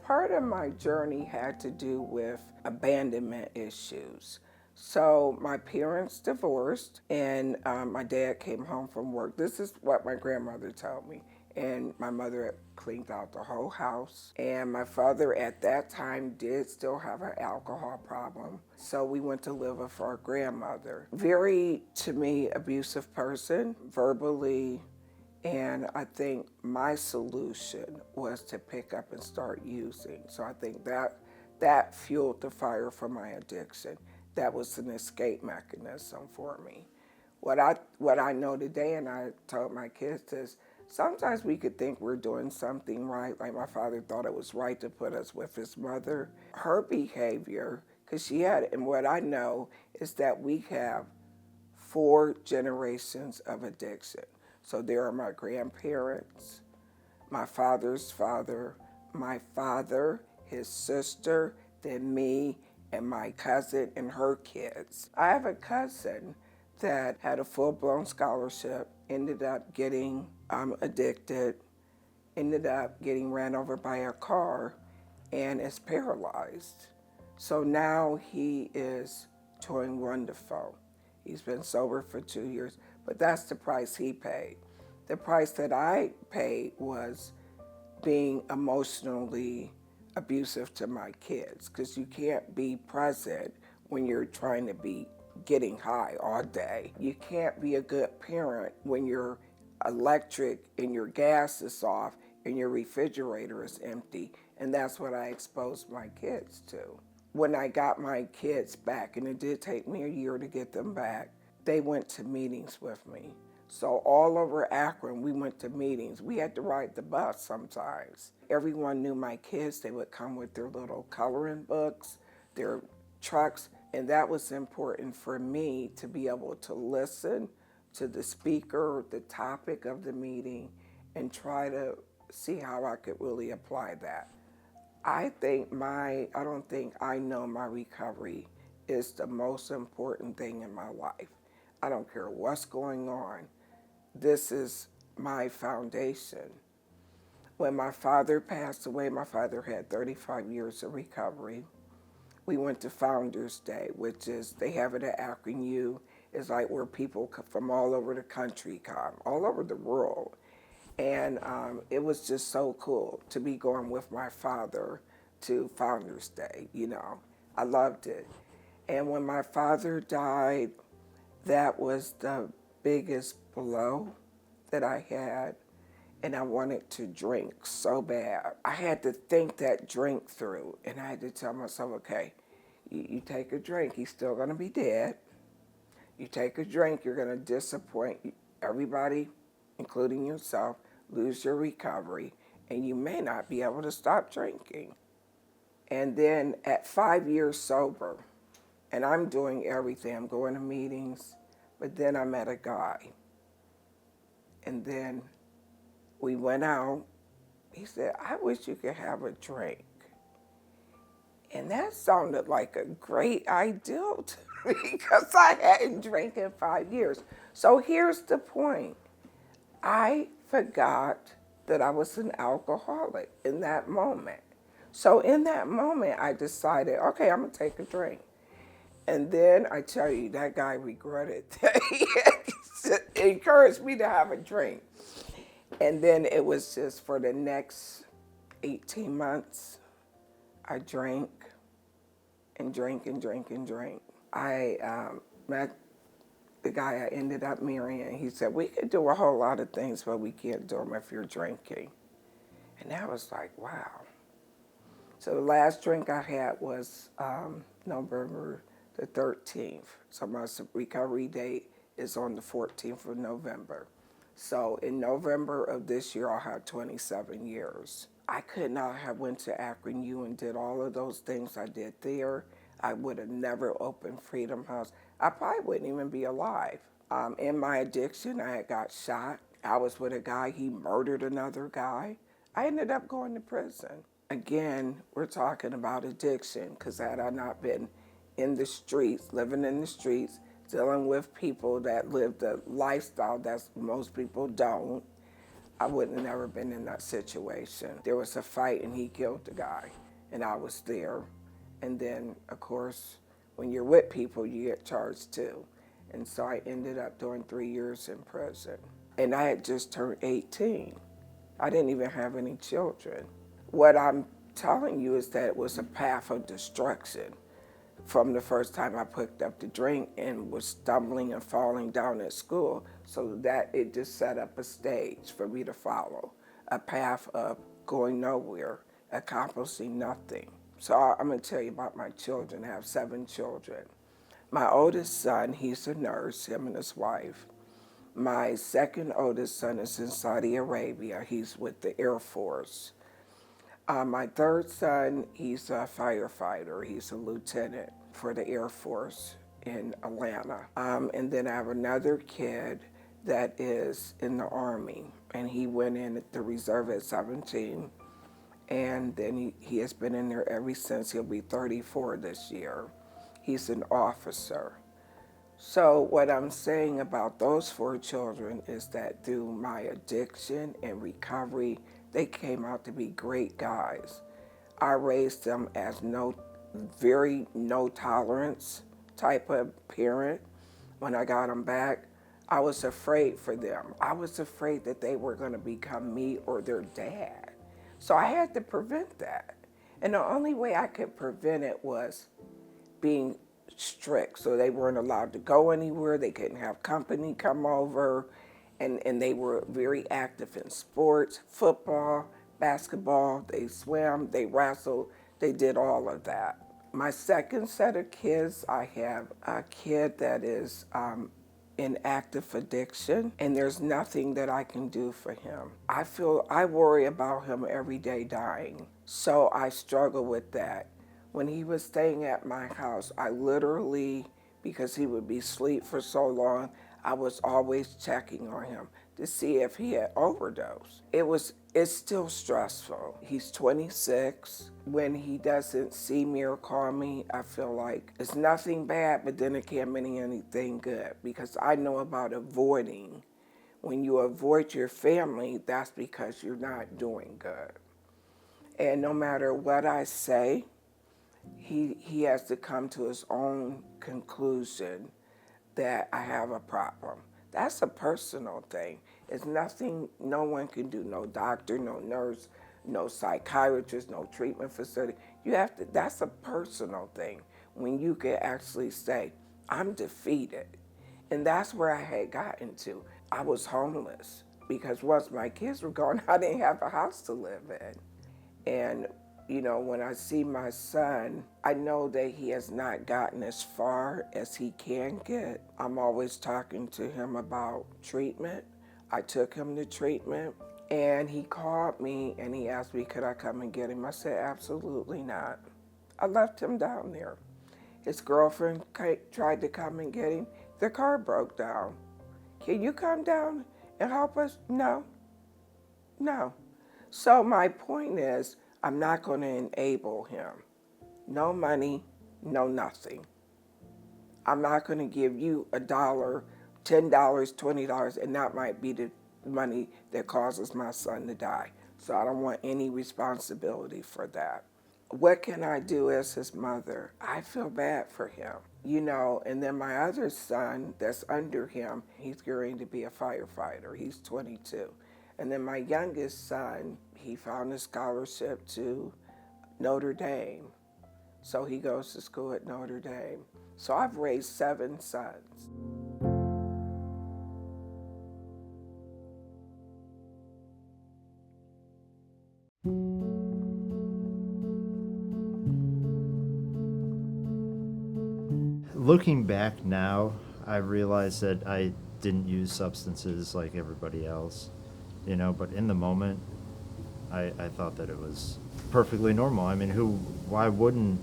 Part of my journey had to do with abandonment issues. So my parents divorced and my dad came home from work. This is what my grandmother told me. And my mother had cleaned out the whole house. And my father at that time did still have an alcohol problem. So we went to live with our grandmother. Very, to me, abusive person, verbally. And I think my solution was to pick up and start using. So I think that fueled the fire for my addiction. That was an escape mechanism for me. What I know today, and I told my kids is, sometimes we could think we're doing something right, like my father thought it was right to put us with his mother. Her behavior, because she had it, and what I know is that we have 4 generations of addiction. So there are my grandparents, my father's father, my father, his sister, then me, and my cousin and her kids. I have a cousin that had a full-blown scholarship, ended up getting addicted, ended up getting ran over by a car, and is paralyzed. So now he is doing wonderful. He's been sober for 2 years, but that's the price he paid. The price that I paid was being emotionally abusive to my kids, because you can't be present when you're trying to be getting high all day. You can't be a good parent when your electric and your gas is off and your refrigerator is empty, and that's what I exposed my kids to. When I got my kids back, and it did take me a year to get them back, they went to meetings with me. So all over Akron, we went to meetings. We had to ride the bus sometimes. Everyone knew my kids. They would come with their little coloring books, their trucks, and that was important for me to be able to listen to the speaker, the topic of the meeting, and try to see how I could really apply that. I don't think I know my recovery is the most important thing in my life. I don't care what's going on. This is my foundation. When my father passed away, my father had 35 years of recovery. We went to Founders Day, which is, they have it at Akron U. It's like where people from all over the country come, all over the world. And it was just so cool to be going with my father to Founders Day, you know. I loved it. And when my father died, that was the biggest blow that I had. And I wanted to drink so bad. I had to think that drink through. And I had to tell myself, okay, you take a drink, he's still gonna be dead. You take a drink, you're gonna disappoint everybody, including yourself, lose your recovery, and you may not be able to stop drinking. And then at 5 years sober, and I'm doing everything, I'm going to meetings, but then I met a guy. And then we went out. He said, I wish you could have a drink. And that sounded like a great ideal to me because I hadn't drank in 5 years. So here's the point. I forgot that I was an alcoholic in that moment. So in that moment, I decided, okay, I'm gonna take a drink. And then I tell you, that guy regretted that he encouraged me to have a drink. And then it was just for the next 18 months, I drank and drank and drank and drank. I met the guy I ended up marrying. He said, we could do a whole lot of things, but we can't do them if you're drinking. And I was like, wow. So the last drink I had was November the 13th. So my recovery date is on the 14th of November. So in November of this year, I'll have 27 years. I could not have went to Akron U and did all of those things I did there. I would have never opened Freedom House. I probably wouldn't even be alive. In my addiction, I had got shot. I was with a guy, he murdered another guy. I ended up going to prison. Again, we're talking about addiction, because had I not been in the streets, living in the streets, dealing with people that live the lifestyle that most people don't, I would have never been in that situation. There was a fight and he killed the guy, and I was there. And then, of course, when you're with people, you get charged too. And so I ended up doing 3 years in prison. And I had just turned 18. I didn't even have any children. What I'm telling you is that it was a path of destruction. From the first time I picked up the drink and was stumbling and falling down at school, so that it just set up a stage for me to follow, a path of going nowhere, accomplishing nothing. So I'm going to tell you about my children. I have 7 children. My oldest son, he's a nurse, him and his wife. My second oldest son is in Saudi Arabia. He's with the Air Force. My third son, he's a firefighter. He's a lieutenant for the Air Force in Atlanta. And then I have another kid that is in the Army, and he went in at the reserve at 17, and then he has been in there ever since. He'll be 34 this year. He's an officer. So what I'm saying about those 4 children is that through my addiction and recovery, they came out to be great guys. I raised them as very no tolerance type of parent. When I got them back, I was afraid for them. I was afraid that they were going to become me or their dad. So I had to prevent that. And the only way I could prevent it was being strict. So they weren't allowed to go anywhere. They couldn't have company come over. And they were very active in sports, football, basketball. They swam, they wrestled, they did all of that. My second set of kids, I have a kid that is in active addiction, and there's nothing that I can do for him. I worry about him every day dying, so I struggle with that. When he was staying at my house, I literally, because he would be asleep for so long, I was always checking on him to see if he had overdosed. It's still stressful. He's 26. When he doesn't see me or call me, I feel like it's nothing bad, but then it can't mean anything good, because I know about avoiding. When you avoid your family, that's because you're not doing good. And no matter what I say, he has to come to his own conclusion that I have a problem. That's a personal thing. It's nothing no one can do, no doctor, no nurse, no psychiatrist, no treatment facility. That's a personal thing when you can actually say, I'm defeated. And that's where I had gotten to. I was homeless because once my kids were gone, I didn't have a house to live in. And you know, when I see my son, I know that he has not gotten as far as he can get. I'm always talking to him about treatment. I took him to treatment, and he called me and he asked me, could I come and get him? I said, absolutely not. I left him down there. His girlfriend tried to come and get him. Their car broke down. Can you come down and help us? No. So my point is, I'm not going to enable him. No money, no nothing. I'm not going to give you $1, $10, $20, and that might be the money that causes my son to die. So I don't want any responsibility for that. What can I do as his mother? I feel bad for him, you know, and then my other son that's under him, he's going to be a firefighter. He's 22. And then my youngest son, he found a scholarship to Notre Dame. So he goes to school at Notre Dame. So I've raised 7 sons. Looking back now, I realize that I didn't use substances like everybody else, you know, but in the moment, I thought that it was perfectly normal. I mean, why wouldn't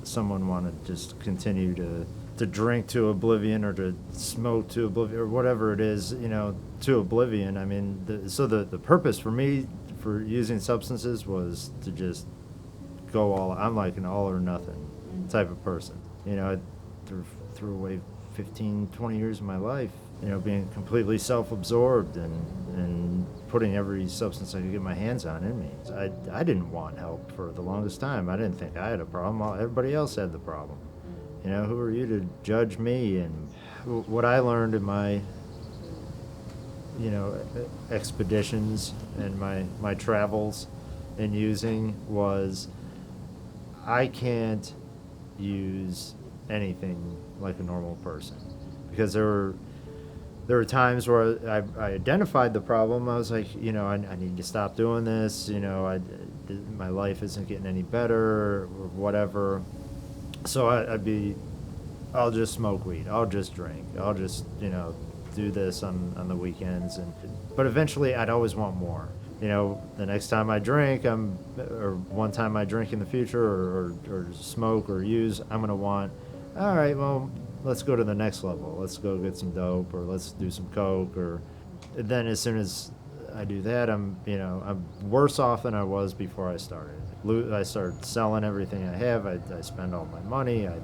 someone want to just continue to drink to oblivion or to smoke to oblivion or whatever it is, you know, to oblivion? I mean, the purpose for me for using substances was to just go I'm like an all or nothing type of person. You know, I threw away 15, 20 years of my life, you know, being completely self-absorbed and putting every substance I could get my hands on in me. I didn't want help for the longest time. I didn't think I had a problem. Everybody else had the problem. You know, who are you to judge me? And what I learned in my, you know, expeditions and my travels and using was I can't use anything like a normal person, because there were times where I identified the problem. I was like, you know, I need to stop doing this. You know, my life isn't getting any better or whatever. So I'd be I'll just smoke weed, I'll just drink, I'll just, do this on the weekends. But eventually I'd always want more. The next time I drink, or one time I drink in the future, or smoke or use, I'm gonna want, all right, well, let's go to the next level. Let's go get some dope, or let's do some coke, or then as soon as I do that, I'm worse off than I was before I started. I start selling everything I have. I spend all my money. I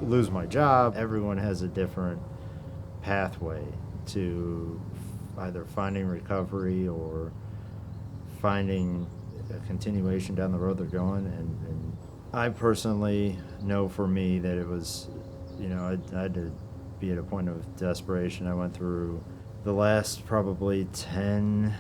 lose my job. Everyone has a different pathway to either finding recovery or finding a continuation down the road they're going. And I personally know for me that it was, I had to be at a point of desperation. I went through the last probably 10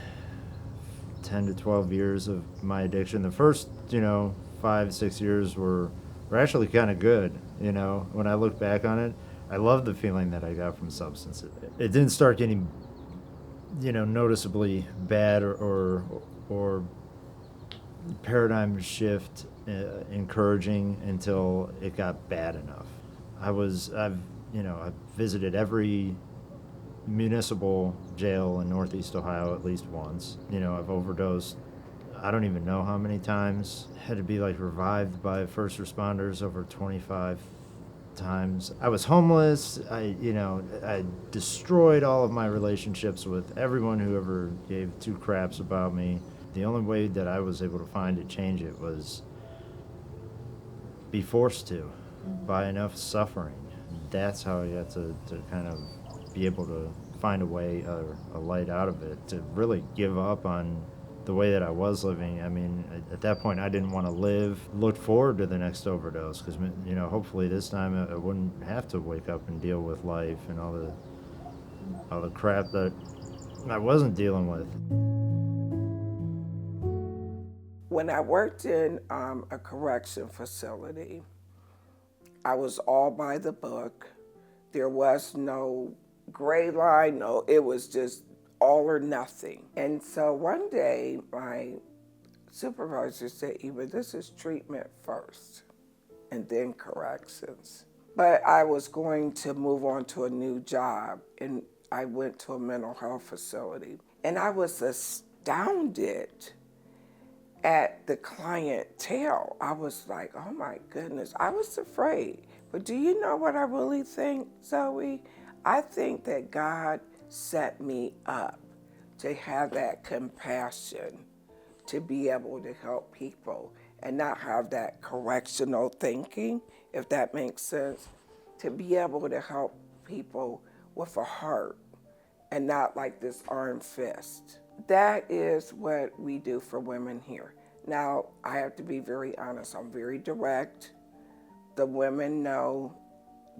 to 12 years of my addiction. The first, 5-6 years were actually kind of good. When I look back on it, I love the feeling that I got from substances. It didn't start getting, noticeably bad or paradigm shift encouraging until it got bad enough. I've visited every municipal jail in Northeast Ohio at least once. I've overdosed I don't even know how many times. Had to be revived by first responders over 25 times. I was homeless. I destroyed all of my relationships with everyone who ever gave two craps about me. The only way that I was able to find to change it was be forced to, by enough suffering. That's how I got to kind of be able to find a way, a light out of it, to really give up on the way that I was living. I mean, at that point, I didn't want to live. Looked forward to the next overdose because, hopefully this time I wouldn't have to wake up and deal with life and all the crap that I wasn't dealing with. When I worked in a correction facility, I was all by the book. There was no gray line, it was just all or nothing. And so one day, my supervisor said, Eva, this is treatment first and then corrections. But I was going to move on to a new job, and I went to a mental health facility. And I was astounded at the clientele. I was like, oh my goodness, I was afraid. But do you know what I really think, Zoe? I think that God set me up to have that compassion, to be able to help people and not have that correctional thinking, if that makes sense, to be able to help people with a heart and not like this arm fist. That is what we do for women here. Now, I have to be very honest, I'm very direct. The women know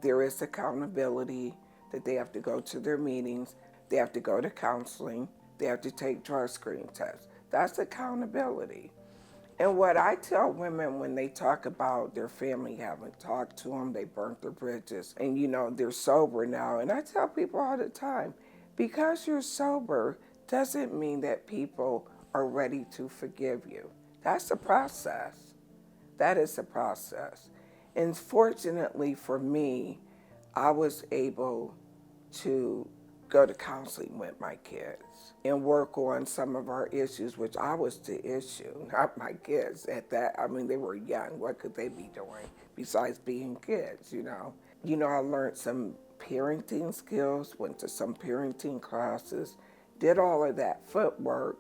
there is accountability, that they have to go to their meetings, they have to go to counseling, they have to take drug screen tests. That's accountability. And what I tell women when they talk about their family haven't talked to them, they burnt their bridges, and they're sober now. And I tell people all the time, because you're sober doesn't mean that people are ready to forgive you. That's a process. That is a process. And fortunately for me, I was able to go to counseling with my kids and work on some of our issues, which I was the issue, not my kids at that. I mean, they were young. What could they be doing besides being kids, I learned some parenting skills, went to some parenting classes, did all of that footwork,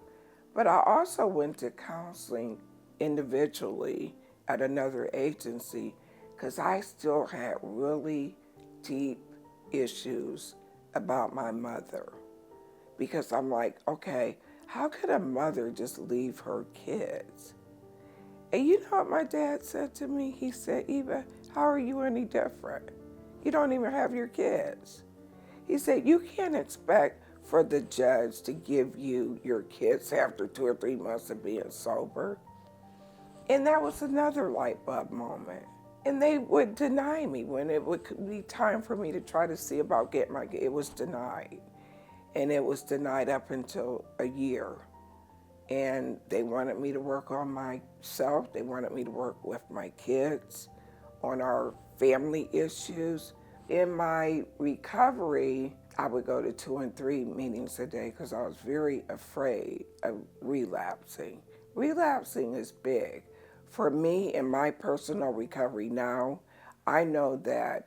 but I also went to counseling individually at another agency because I still had really deep issues about my mother. Because I'm like, okay, how could a mother just leave her kids? And you know what my dad said to me? He said, Eva, how are you any different? You don't even have your kids. He said, you can't expect for the judge to give you your kids after 2 or 3 months of being sober. And that was another light bulb moment. And they would deny me when it would be time for me to try to see about getting my kids. It was denied. And it was denied up until a year. And they wanted me to work on myself. They wanted me to work with my kids on our family issues. In my recovery, I would go to 2 and 3 meetings a day because I was very afraid of relapsing. Relapsing is big. For me, in my personal recovery now, I know that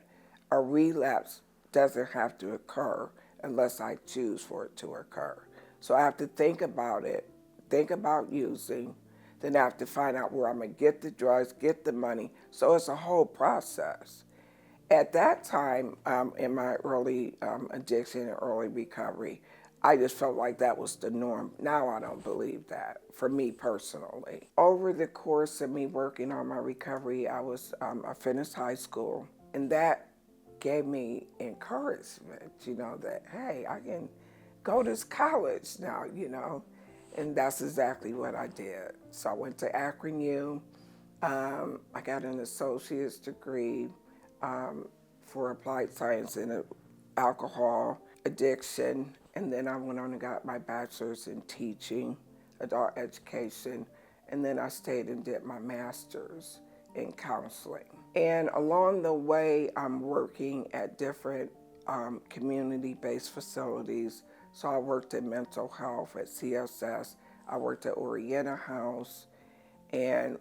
a relapse doesn't have to occur unless I choose for it to occur. So I have to think about it, think about using, then I have to find out where I'm going to get the drugs, get the money. So it's a whole process. At that time, in my early addiction and early recovery, I just felt like that was the norm. Now I don't believe that, for me personally. Over the course of me working on my recovery, I finished high school, and that gave me encouragement, that, hey, I can go to college now, and that's exactly what I did. So I went to Akron U. I got an associate's degree for applied science in alcohol addiction, and then I went on and got my bachelor's in teaching, adult education, and then I stayed and did my master's in counseling. And along the way, I'm working at different community-based facilities. So I worked in mental health at CSS, I worked at Orienta House, and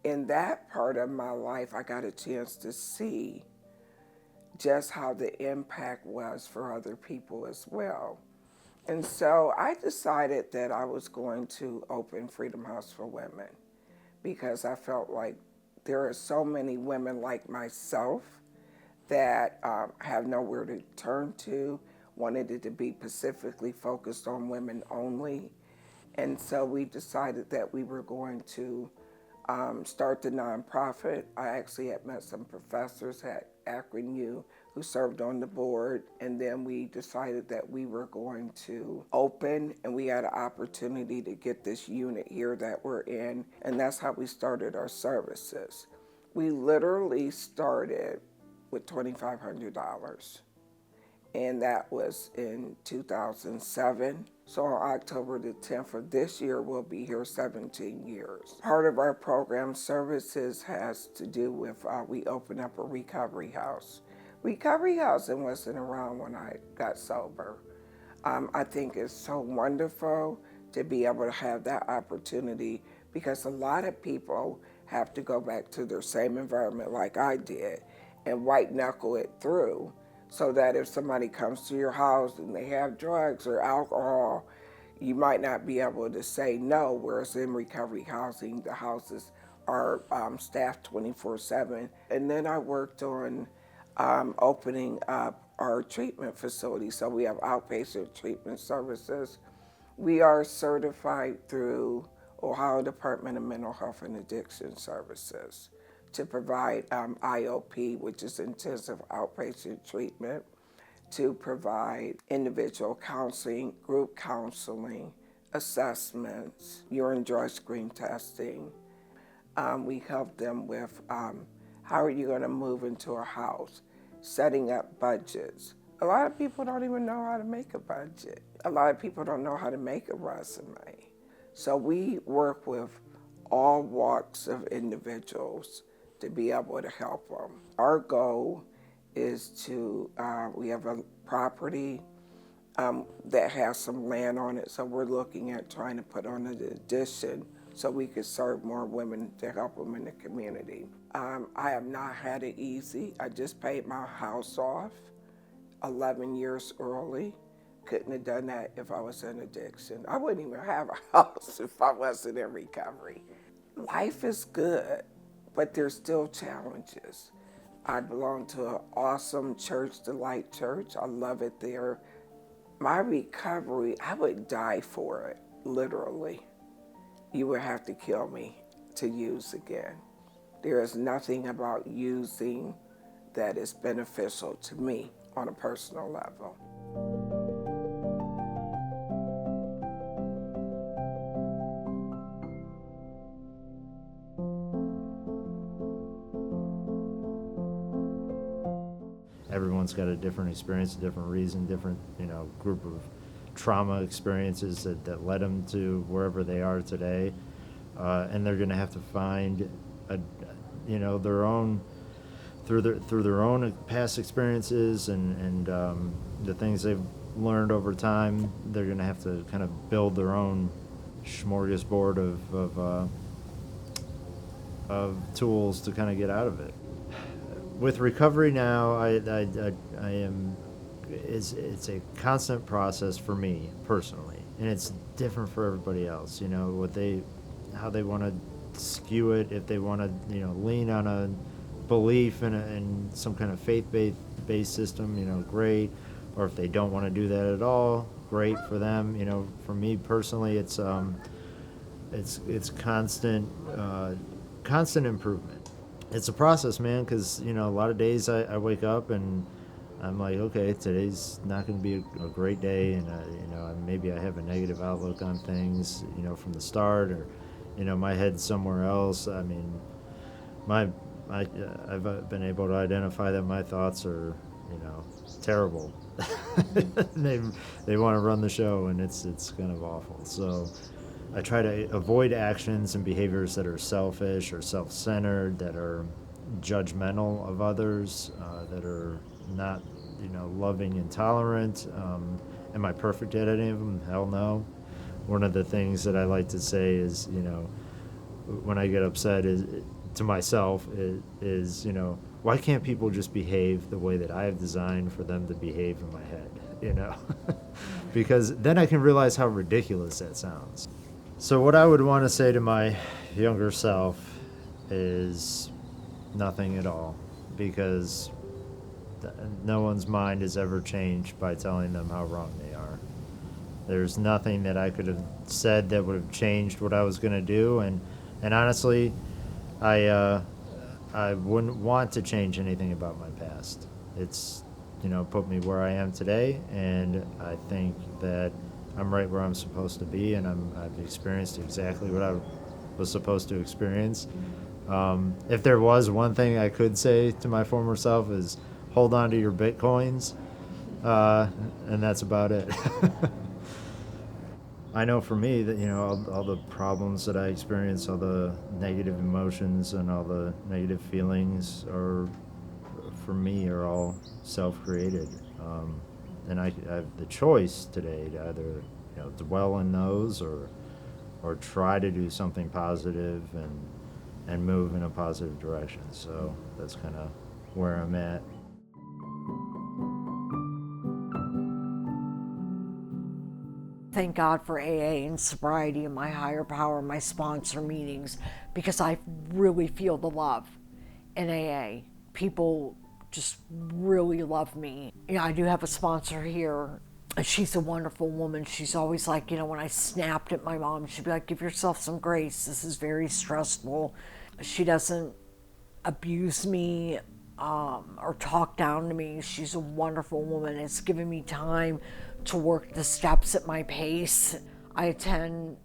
in that part of my life, I got a chance to see just how the impact was for other people as well. And so I decided that I was going to open Freedom House for Women because I felt like there are so many women like myself that have nowhere to turn to, wanted it to be specifically focused on women only. And so we decided that we were going to start the nonprofit. I actually had met some professors at Akron U who served on the board, and then we decided that we were going to open, and we had an opportunity to get this unit here that we're in, and that's how we started our services. We literally started with $2,500, and that was in 2007. So on October the 10th of this year, we'll be here 17 years. Part of our program services has to do with, we opened up a recovery house. Recovery housing wasn't around when I got sober. I think it's so wonderful to be able to have that opportunity because a lot of people have to go back to their same environment like I did and white knuckle it through, so that if somebody comes to your house and they have drugs or alcohol, you might not be able to say no, whereas in recovery housing, the houses are staffed 24/7. And then I worked on opening up our treatment facility. So we have outpatient treatment services. We are certified through Ohio Department of Mental Health and Addiction Services to provide IOP, which is intensive outpatient treatment, to provide individual counseling, group counseling, assessments, urine drug screen testing. We help them with how are you going to move into a house, setting up budgets. A lot of people don't even know how to make a budget. A lot of people don't know how to make a resume. So we work with all walks of individuals to be able to help them. Our goal is to, we have a property that has some land on it, so we're looking at trying to put on an addition so we could serve more women to help them in the community. I have not had it easy. I just paid my house off 11 years early. Couldn't have done that if I was in addiction. I wouldn't even have a house if I wasn't in recovery. Life is good, but there's still challenges. I belong to an awesome church, the Light Church. I love it there. My recovery, I would die for it, literally. You would have to kill me to use again. There is nothing about using that is beneficial to me on a personal level. Everyone's got a different experience, a different reason, different, group of trauma experiences that led them to wherever they are today. And they're going to have to find, their own through their own past experiences and the things they've learned over time, they're going to have to kind of build their own smorgasbord of tools to kind of get out of it. With recovery now, I am. It's a constant process for me personally, and it's different for everybody else. You know how they want to skew it. If they want to, lean on a belief in some kind of faith-based system, great. Or if they don't want to do that at all, great for them. For me personally, it's constant improvement. It's a process, man, because a lot of days I wake up and I'm like, okay, today's not going to be a great day, and maybe I have a negative outlook on things, from the start, or my head's somewhere else. I mean, I've been able to identify that my thoughts are, terrible. They want to run the show, and it's kind of awful. So I try to avoid actions and behaviors that are selfish or self-centered, that are judgmental of others, that are not, loving and tolerant. Am I perfect at any of them? Hell no. One of the things that I like to say is, when I get upset to myself is, why can't people just behave the way that I have designed for them to behave in my head, Because then I can realize how ridiculous that sounds. So what I would want to say to my younger self is nothing at all, because no one's mind is ever changed by telling them how wrong they are. There's nothing that I could have said that would have changed what I was going to do, and honestly, I wouldn't want to change anything about my past. It's, put me where I am today, and I think that I'm right where I'm supposed to be, and I've experienced exactly what I was supposed to experience. If there was one thing I could say to my former self is hold on to your Bitcoins, and that's about it. I know for me that, all the problems that I experience, all the negative emotions and all the negative feelings are all self-created. And I have the choice today to either, dwell in those or try to do something positive and move in a positive direction. So that's kind of where I'm at. Thank God for AA and sobriety and my higher power, my sponsor meetings, because I really feel the love in AA. People just really love me. I do have a sponsor here. She's a wonderful woman. She's always like, when I snapped at my mom, she'd be like, give yourself some grace. This is very stressful. She doesn't abuse me or talk down to me. She's a wonderful woman. It's given me time to work the steps at my pace. I attend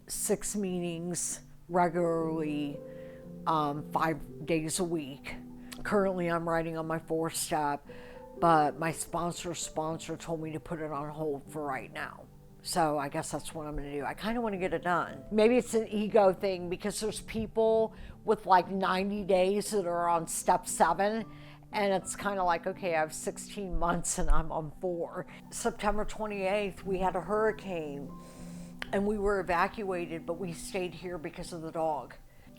6 meetings regularly, 5 days a week. Currently, I'm writing on my 4th step, but my sponsor told me to put it on hold for right now. So I guess that's what I'm gonna do. I kind of want to get it done. Maybe it's an ego thing, because there's people with like 90 days that are on step 7, and it's kind of like, okay, I have 16 months and I'm on 4. September 28th, we had a hurricane and we were evacuated, but we stayed here because of the dog.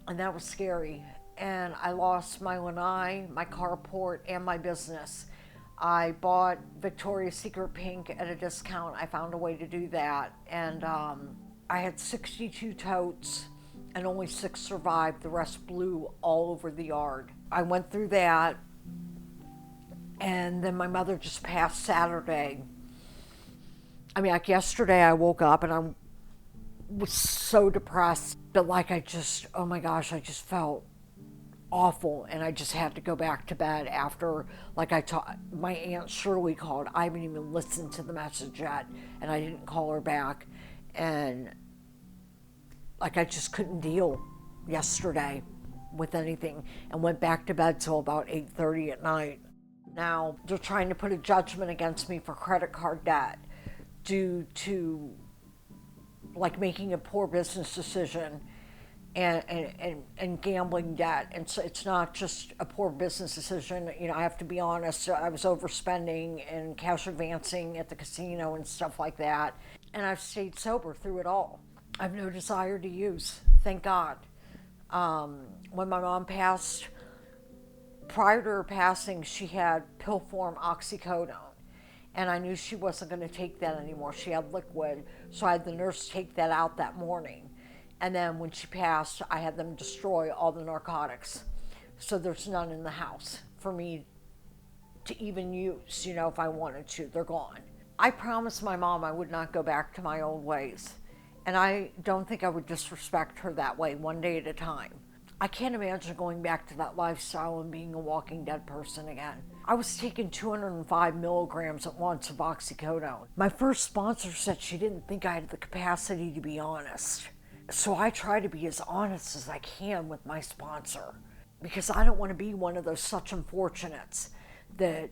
And that was scary. And I lost my lanai, my carport, and my business. I bought Victoria's Secret Pink at a discount. I found a way to do that. And I had 62 totes and only 6 survived. The rest blew all over the yard. I went through that. And then my mother just passed Saturday. I mean, like yesterday I woke up and I was so depressed that oh my gosh, I just felt awful, and I just had to go back to bed after, my Aunt Shirley called. I haven't even listened to the message yet, and I didn't call her back, and I just couldn't deal yesterday with anything, and went back to bed till about 8:30 at night. Now they're trying to put a judgment against me for credit card debt due to making a poor business decision and gambling debt. And so it's not just a poor business decision. You know, I have to be honest, I was overspending and cash advancing at the casino and stuff like that. And I've stayed sober through it all. I have no desire to use, thank God. When my mom passed, prior to her passing, she had pill form oxycodone. And I knew she wasn't going to take that anymore. She had liquid, so I had the nurse take that out that morning. And then when she passed, I had them destroy all the narcotics. So there's none in the house for me to even use, you know, if I wanted to. They're gone. I promised my mom I would not go back to my old ways. And I don't think I would disrespect her that way, one day at a time. I can't imagine going back to that lifestyle and being a walking dead person again. I was taking 205 milligrams at once of oxycodone. My first sponsor said she didn't think I had the capacity to be honest. So I try to be as honest as I can with my sponsor, because I don't want to be one of those such unfortunates that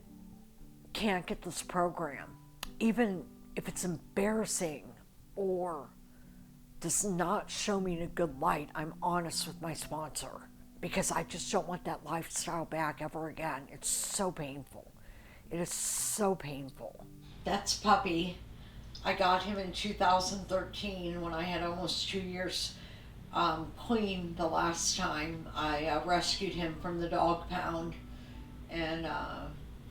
can't get this program. Even if it's embarrassing or does not show me in a good light, I'm honest with my sponsor, because I just don't want that lifestyle back ever again. It's so painful. It is so painful. That's Puppy. I got him in 2013 when I had almost 2 years clean the last time. I rescued him from the dog pound, and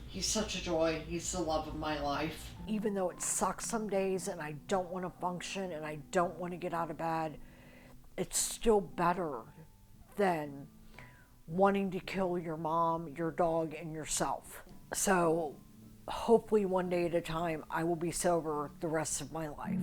he's such a joy. He's the love of my life. Even though it sucks some days and I don't want to function and I don't want to get out of bed, it's still better than wanting to kill your mom, your dog, and yourself. So hopefully one day at a time, I will be sober the rest of my life.